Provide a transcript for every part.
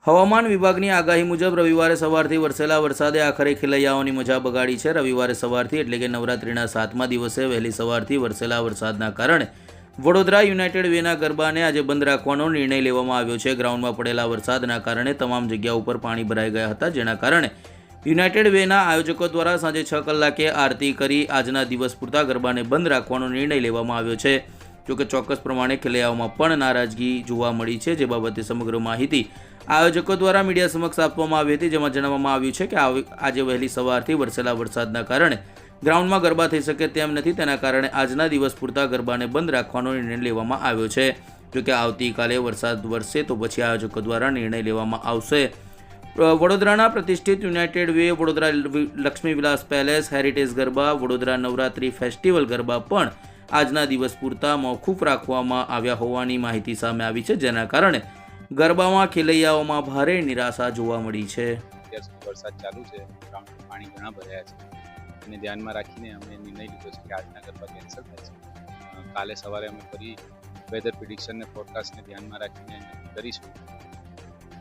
હવામાન વિભાગની આગાહી મુજબ રવિવારે સવારથી વરસેલા વરસાદે આખરે ખેલૈયાઓની મજા બગાડી છે. રવિવારે સવારથી એટલે કે નવરાત્રિના 7મા દિવસે વહેલી સવારથી વરસેલા વરસાદના કારણે વડોદરા યુનાઇટેડ વેના ગરબાને આજે બંધ રાખવાનો નિર્ણય લેવામાં આવ્યો છે. ગ્રાઉન્ડમાં પડેલા વરસાદના કારણે તમામ જગ્યા ઉપર પાણી ભરાઈ ગયા હતા, જેના કારણે યુનાઇટેડ વેના આયોજકો દ્વારા સાંજે 6 કલાકે આરતી કરી આજના દિવસ પૂરતા ગરબાને બંધ રાખવાનો નિર્ણય લેવામાં આવ્યો છે. જોકે ચોક્કસ પ્રમાણે ખેલૈયાઓમાં પણ નારાજગી જોવા મળી છે, જે બાબતે સમગ્ર માહિતી આયોજકો દ્વારા મીડિયા સમક્ષ આપવામાં આવી હતી, જેમાં જણાવવામાં આવ્યું છે કે આજે વહેલી સવારથી વરસેલા વરસાદના કારણે ગ્રાઉન્ડમાં ગરબા થઈ શકે તેમ નથી. તેના કારણે આજના દિવસ પૂરતા ગરબાને બંધ રાખવાનો નિર્ણય લેવામાં આવ્યો છે. જોકે આવતીકાલે વરસાદ વરસે તો પછી આયોજકો દ્વારા નિર્ણય લેવામાં આવશે. વડોદરાના પ્રતિષ્ઠિત united way, Vadodara Laxmi Vilas palace, heritage garba, Vadodara Navratri festival garba પણ આજના દિવસ પૂરતા મોકૂફ રાખવામાં આવ્યા હોવાની માહિતી સામે આવી છે, જેના કારણે ગરબામાં ખેલૈયાઓમાં ભારે નિરાશા જોવા મળી છે. અત્યાર સુધી વરસાદ ચાલુ છે, ગ્રાઉન્ડમાં પાણી ઘણા ભરાયા છે અને ધ્યાનમાં રાખીને અમે નિર્ણય લીધો છે કે આજના ગરબા કેન્સલ થાય છે. કાલે સવારે અમે ફરી વેધર પ્રિડિક્શન ને ફોરકાસ્ટને ધ્યાનમાં રાખીને કરીશું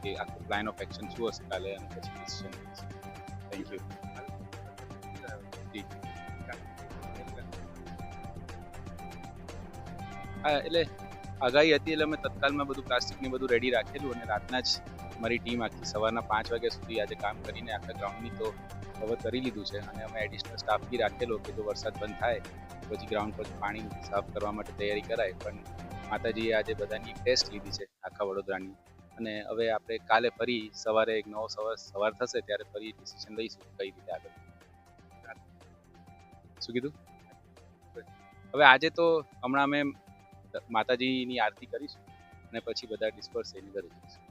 કે આખું પ્લાન ઓફ એક્શન શું હશે કાલે અને પછી ડિસિઝન લઈશું. Thank you. હા, એટલે આગાહી હતી એટલે અમે તત્કાલમાં બધું પ્લાસ્ટિકને બધું રેડી રાખેલું અને રાતના જ મારી ટીમ આખી સવારના 5 વાગ્યા સુધી આજે કામ કરીને આખા ગ્રાઉન્ડની તો કવર કરી લીધું છે અને અમે એડિશનલ સ્ટાફ બી રાખેલો કે જો વરસાદ બંધ થાય પછી ગ્રાઉન્ડ પર પાણી સાફ કરવા માટે તૈયારી કરાય. પણ માતાજીએ આજે બધાની ટેસ્ટ લીધી છે આખા વડોદરાની અને હવે આપણે કાલે ફરી સવારે એક નવો સવાર થશે ત્યારે ફરી ડિસિઝન લઈશું કઈ રીતે આગળ. શું કીધું? હવે આજે તો હમણાં અમે માતાજીની આરતી કરીશું અને પછી બધા ડિસ્પર્સ થઈને ઘરે જઈશું.